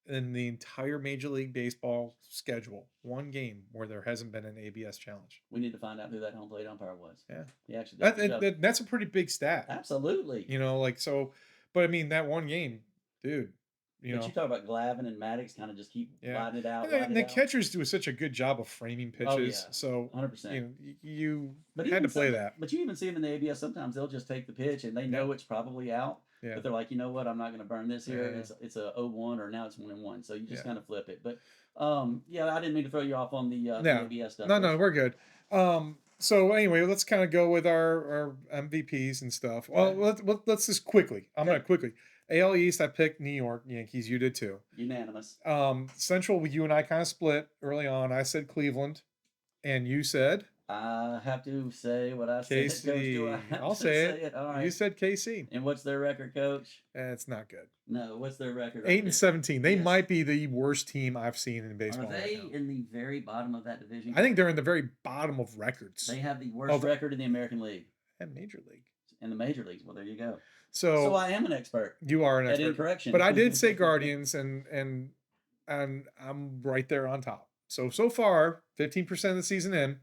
in the entire Major League Baseball schedule, one game where there hasn't been an ABS challenge. We need to find out who that home plate umpire was. Yeah. He actually did a good job. That's a pretty big stat. Absolutely. But I mean, that one game, dude, But you talk about Glavin and Maddox kind of just keep riding it out. And the catchers do such a good job of framing pitches. Oh, yeah. So 100%. You But had to play that. But you even see them in the ABS. Sometimes they'll just take the pitch and they know it's probably out. Yeah. But they're like, you know what? I'm not going to burn this here. Yeah. It's a 0-1 or now it's 1-1. So you just kind of flip it. But I didn't mean to throw you off on the ABS stuff. No, we're good. So anyway, let's kind of go with our MVPs and stuff. Well, let's just quickly. I'm going to quickly. AL East, I picked New York Yankees. You did too. Unanimous. Central, you and I kind of split early on. I said Cleveland, and you said I have to say what I said. KC. I'll say it. All right. You said KC. And what's their record, Coach? It's not good. No, what's their record? 8-17. They Yes. might be the worst team I've seen in baseball. Are they right now. in the very bottom of that division? I think they're in the very bottom of records. They have the worst record in the American League. And Major League. In the major leagues. Well, there you go. So I am an expert. You are an At expert. incorrection. But I did say Guardians, and I'm right there on top. So far, 15% of the season in,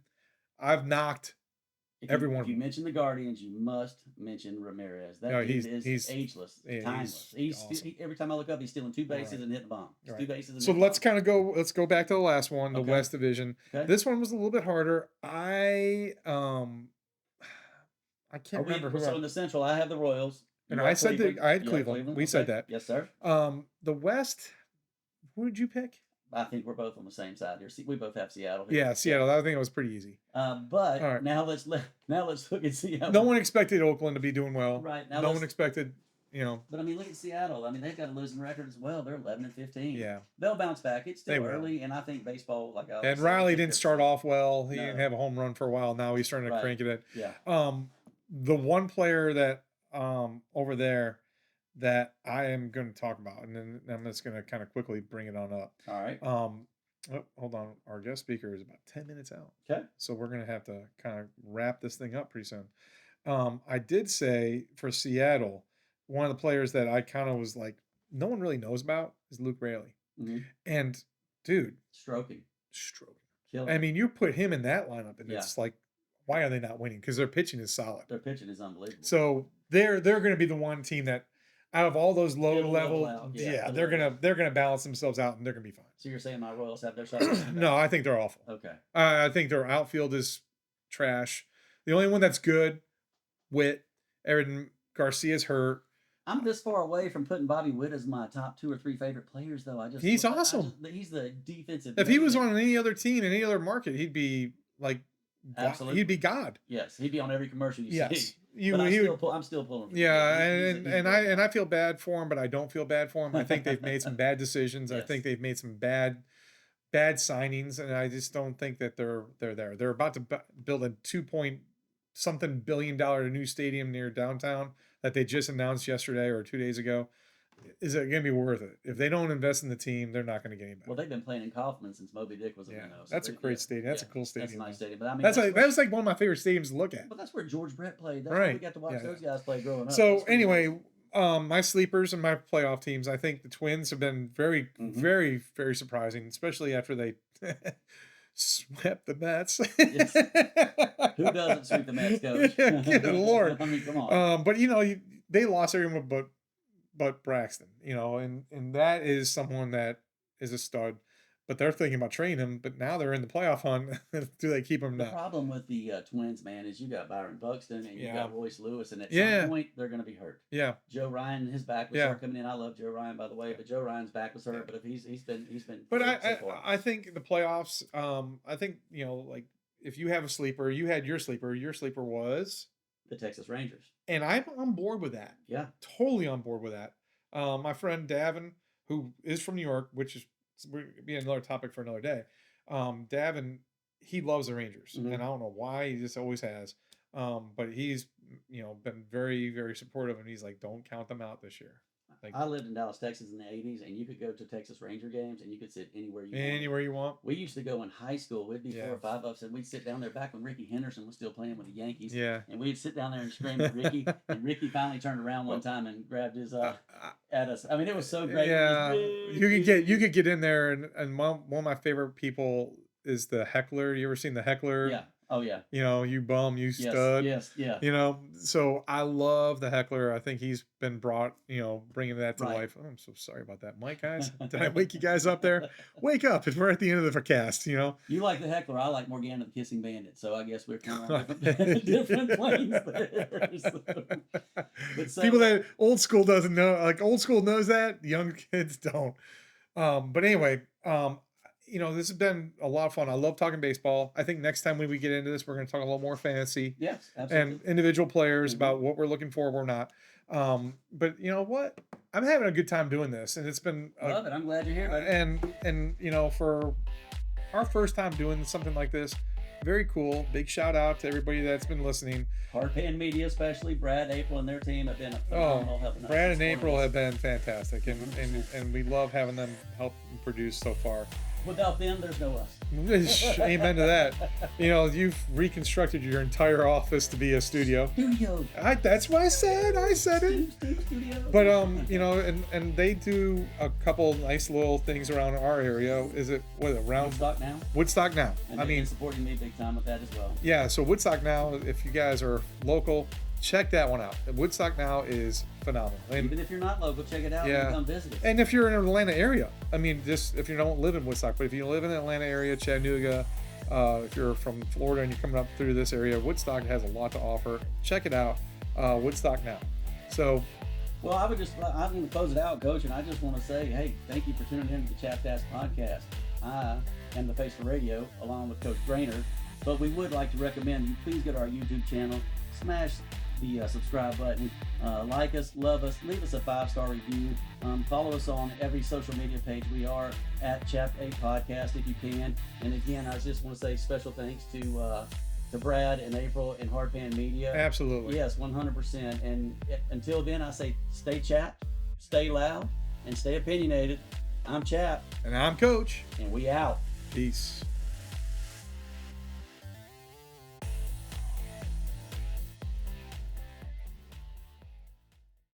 I've knocked everyone. If you mention the Guardians, you must mention Ramirez. That dude is ageless, timeless. He's awesome. Every time I look up, he's stealing 2 bases and hitting the bomb. Right. 2 bases. And So let's kind of go. Let's go back to the last one, the Okay. West Division. Okay. This one was a little bit harder. I can't remember who. So in the Central, I have the Royals. And You I have said Cleveland. I had You have Cleveland. We said that. Yes, sir. The West. Who did you pick? I think we're both on the same side here. See, we both have Seattle here. Yeah, Seattle. I think it was pretty easy. But All right. now let's look at Seattle. No one expected Oakland to be doing well. Right. Now No one expected, But I mean, look at Seattle. I mean, they've got a losing record as well. They're 11-15. Yeah. They'll bounce back. It's They still will. early, and I think baseball, like I always And say, Riley I think didn't start off well. He No. didn't have a home run for a while. Now he's starting to Right. crank it. Yeah. The one player that over there that I am going to talk about, and then I'm just going to kind of quickly bring it on up. All right. Hold on. Our guest speaker is about 10 minutes out. Okay. So we're going to have to kind of wrap this thing up pretty soon. I did say for Seattle, one of the players that I kind of was like, no one really knows about is Luke Raley. Mm-hmm. And dude, Stroking. I mean, you put him in that lineup, and Yeah. it's like, why are they not winning? Because their pitching is solid. Their pitching is unbelievable. So they're going to be the one team that, out of all those low It'll level, level out. Yeah, they're gonna balance themselves out, and they're gonna be fine. So you're saying my Royals have their side? No, I think they're awful. Okay. I think their outfield is trash. The only one that's good, Witt. Aaron Garcia's hurt. I'm this far away from putting Bobby Witt as my top 2 or 3 favorite players, though. He's awesome. He's the defensive. If he was on any other team, any other market, he'd be like, absolutely, he'd be God. Yes, he'd be on every commercial you see. I'm still pulling. Yeah, and I feel bad for him, but I don't feel bad for him. I think they've made some bad decisions. Yes. I think they've made some bad signings, and I just don't think that they're there. They're about to build a $2-point-something billion new stadium near downtown that they just announced yesterday or 2 days ago. Is it going to be worth it? If they don't invest in the team, they're not going to get any better. Well, they've been playing in Kaufman since Moby Dick was a minnow. So that's a great stadium. That's a cool stadium. That's a nice stadium. But I mean, that was like one of my favorite stadiums to look at. But that's where George Brett played. That's right. where we got to watch those guys play growing up. So anyway, my sleepers and my playoff teams, I think the Twins have been very, very, very surprising, especially after they swept the Mets. Yes. Who doesn't sweep the Mets, coach? Good Lord. I mean, come on. But they lost everyone but Braxton, and that is someone that is a stud. But they're thinking about trading him. But now they're in the playoff hunt. Do they keep him? The problem with the Twins, man, is you got Byron Buxton and you got Royce Lewis, and at some point they're going to be hurt. Yeah. Joe Ryan, his back was hurt coming in. I love Joe Ryan, by the way, but Joe Ryan's back was hurt. But if he's been. But I think the playoffs. I think like if you have a sleeper, you had your sleeper. Your sleeper was the Texas Rangers, and I'm on board with that. Yeah, totally on board with that. My friend Davin, who is from New York, which is be another topic for another day. Davin, he loves the Rangers, and I don't know why. He just always has. But he's been very, very supportive, and he's like, don't count them out this year. Like, I lived in Dallas, Texas in the 80s, and you could go to Texas Ranger games, and you could sit anywhere you want. We used to go in high school. We'd be 4 or 5 of us, and we'd sit down there back when Ricky Henderson was still playing with the Yankees. Yeah. And we'd sit down there and scream at Ricky, and Ricky finally turned around one time and grabbed his at us. I mean, it was so great. Yeah. You could get in there, and one of my favorite people is the heckler. You ever seen the heckler? Yeah. Oh, yeah. You bum, you stud. Yes, yeah. So I love the heckler. I think he's been brought, bringing that to life. Oh, I'm so sorry about that, Mike, guys. Did I wake you guys up there? Wake up. We're at the end of the cast, You like the heckler. I like Morgana the Kissing Bandit. So I guess we're kind of on different planes there. So, people that old school doesn't know, like old school knows that, young kids don't. But anyway, this has been a lot of fun. I love talking baseball. I think next time when we get into this, we're going to talk a little more fantasy. Yes, absolutely. And individual players about what we're looking for, we're not. But you know what? I'm having a good time doing this, and it's been. Love it. I'm glad you're here. And for our first time doing something like this, very cool. Big shout out to everybody that's been listening. Hardpan Media, especially Brad, April, and their team have been phenomenal helping us. Brad and April have been fantastic, and we love having them help produce so far. Without them, there's no us. Amen to that. You've reconstructed your entire office to be a studio. Studio. That's what I said. I said it. Studio. But and they do a couple nice little things around our area. Is it around Woodstock Now? Woodstock Now. And they've been supporting me big time with that as well. Yeah. So Woodstock Now, if you guys are local, check that one out. Woodstock Now is phenomenal. And even if you're not local, check it out and come visit us. And if you're in the Atlanta area, just if you don't live in Woodstock, but if you live in the Atlanta area, Chattanooga, if you're from Florida and you're coming up through this area, Woodstock has a lot to offer. Check it out. Woodstock Now. So. Well, I'm going to close it out, Coach, and I just want to say, hey, thank you for tuning in to the Chapped podcast. I am the face for radio, along with Coach Grainer, but we would like to recommend you please go to our YouTube channel, smash the subscribe button, like us, love us, leave us a 5-star review, follow us on every social media page. We are at Chapped Podcast if you can. And again, I just want to say special thanks to Brad and April and Hardpan Media. Absolutely. Yes, 100%. And until then, I say stay chapped, stay loud, and stay opinionated. I'm Chapped. And I'm Coach. And we out. Peace.